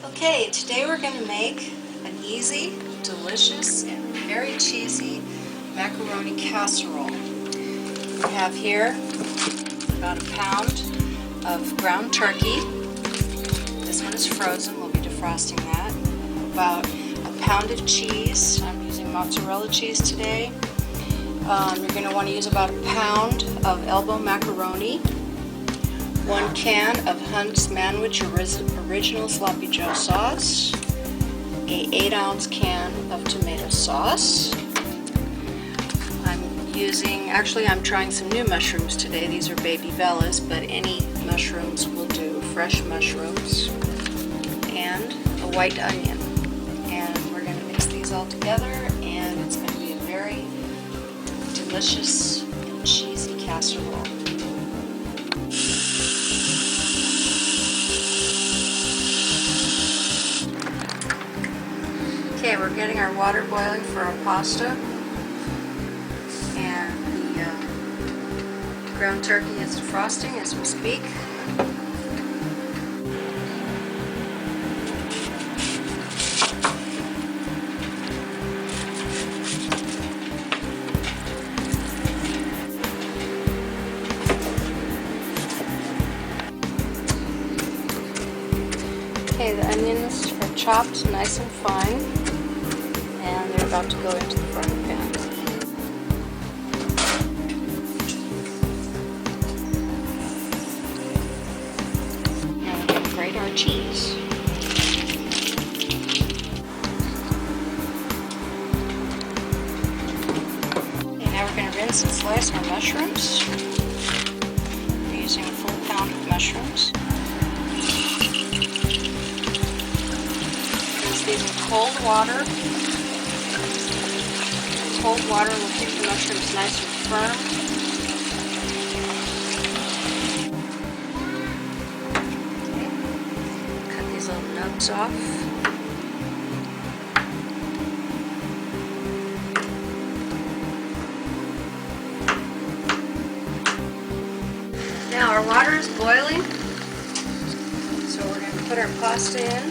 Okay, today we're going to make an easy, delicious, and very cheesy macaroni casserole. We have here about a pound of ground turkey. This one is frozen, we'll be defrosting that. About a pound of cheese. I'm using mozzarella cheese today. You're going to want to use about a pound of Elbow Macaroni. 1 can of Hunt's Manwich-Sloppy Joe Sauce, a 8-ounce can of tomato sauce. I'm trying some new mushrooms today. These are baby bellas, but any mushrooms will do, fresh mushrooms, and a white onion. And we're going to mix these all together, and it's going to be a very delicious and cheesy casserole. Okay, we're getting our water boiling for our pasta, and the ground turkey is defrosting as we speak. Okay, the onions are chopped nice and fine, and they're about to go into the frying pan. Now we're going to grate our cheese. Okay, now we're going to rinse and slice our mushrooms. We're using a full pound of mushrooms. These in cold water. Cold water will keep the mushrooms nice and firm. Okay. Cut these little nubs off. Now our water is boiling, so we're going to put our pasta in.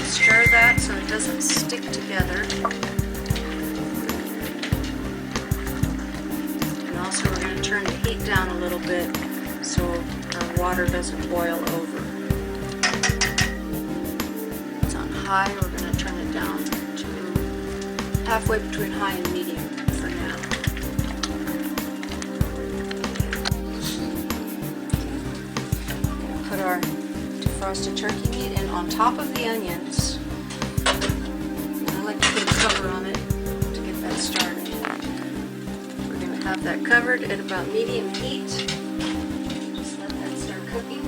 Stir that so it doesn't stick together. And also we're going to turn the heat down a little bit so our water doesn't boil over. It's on high, we're going to turn it down to halfway between high and medium for now. We're going to put our defrosted turkey meat in on top of the onions. I like to put a cover on it to get that started. We're going to have that covered at about medium heat. Just let that start cooking.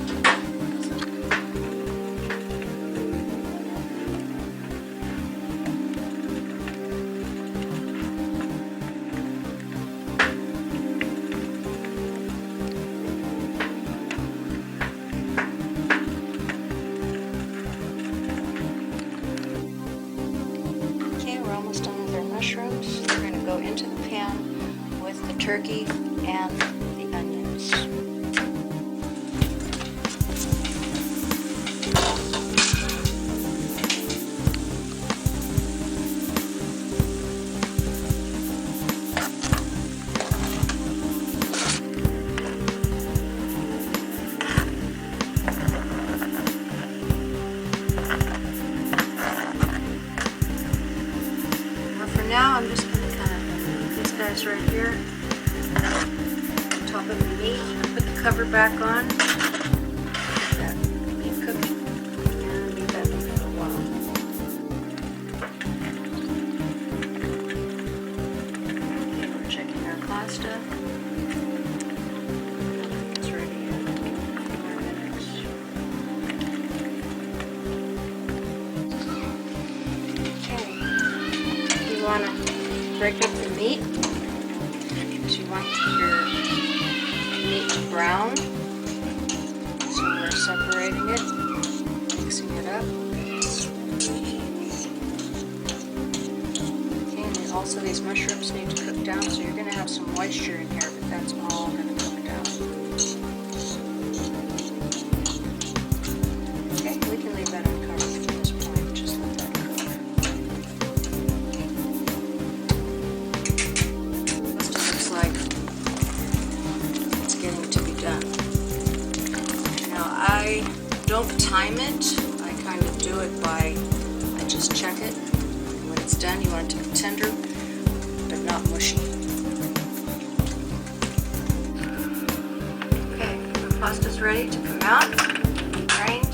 Almost done with our mushrooms. We're going to go into the pan with the turkey and the onions. Now I'm just going to kind of put these guys right here on top of the meat. Put the cover back on. Let that meat cooking and leave that in for a while. Okay, we're checking our pasta. It's ready in a few more minutes. Okay. You want to break up the meat because you want your meat to brown. So we're separating it, mixing it up. Also, these mushrooms need to cook down, so you're going to have some moisture in here, but that's all going to cook down. Okay, we can leave that uncovered at this point. Just let that cook. This just looks like it's getting to be done. Now, I don't time it. I kind of do it by, I just check it. When it's done, you want it to be tender, but not mushy. Okay, the pasta's ready to come out, drained,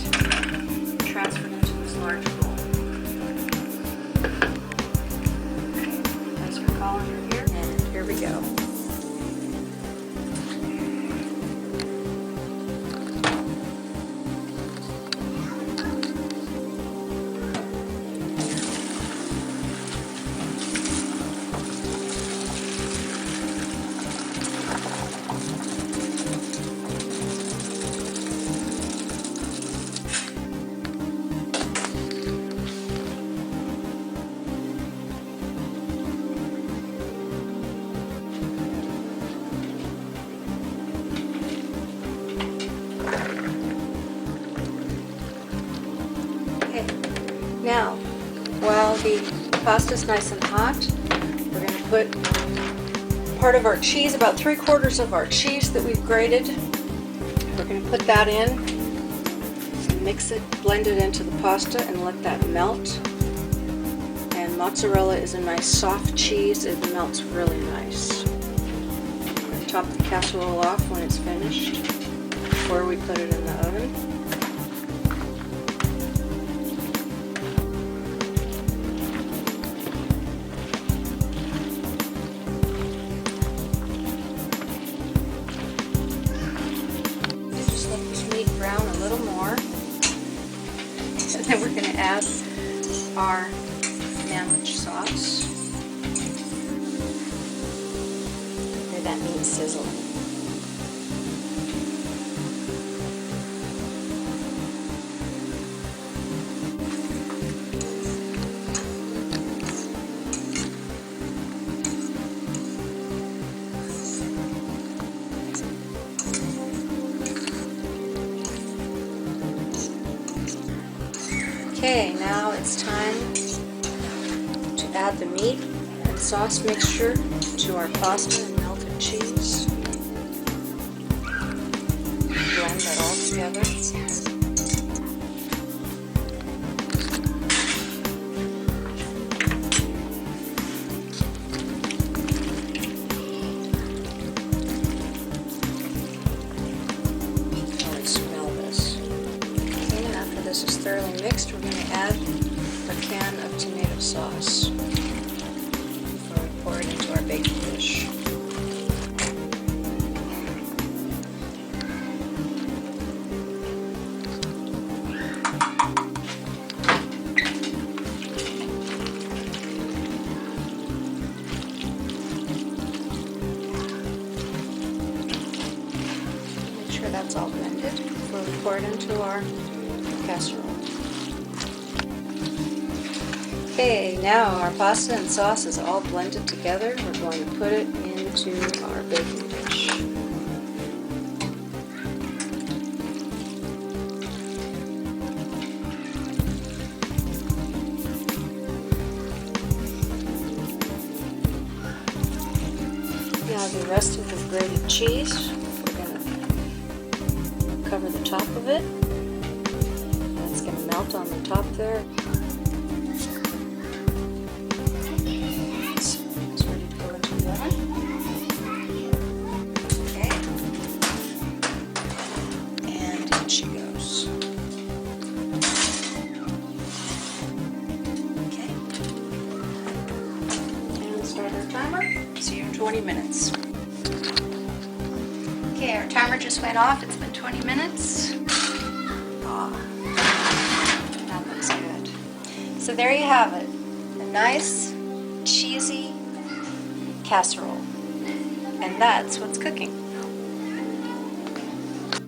transferred into this large bowl. Okay, place your colander here, and here we go. Now, while the pasta's nice and hot, we're going to put part of our cheese, about 3/4 of our cheese that we've grated. We're going to put that in, and mix it, blend it into the pasta, and let that melt. And mozzarella is a nice soft cheese. It melts really nice. We're going to top the casserole off when it's finished before we put it in the oven. Brown a little more, and then we're going to add our Manwich sauce. Okay, that means sizzling. Okay, now it's time to add the meat and sauce mixture to our pasta and melted cheese. Blend that all together. Oh, I smell this. Okay, and after this is thoroughly mixed, we're going to add a can of tomato sauce before we pour it into our baking dish. Make sure that's all blended before we pour it into our casserole. Okay, now our pasta and sauce is all blended together. We're going to put it into our baking dish. Now the rest of the grated cheese, we're going to cover the top of it. It's going to melt on the top there. She goes. Okay. And start our timer. See you in 20 minutes. Okay, our timer just went off. It's been 20 minutes. Oh, that looks good. So there you have it. A nice, cheesy casserole. And that's what's cooking.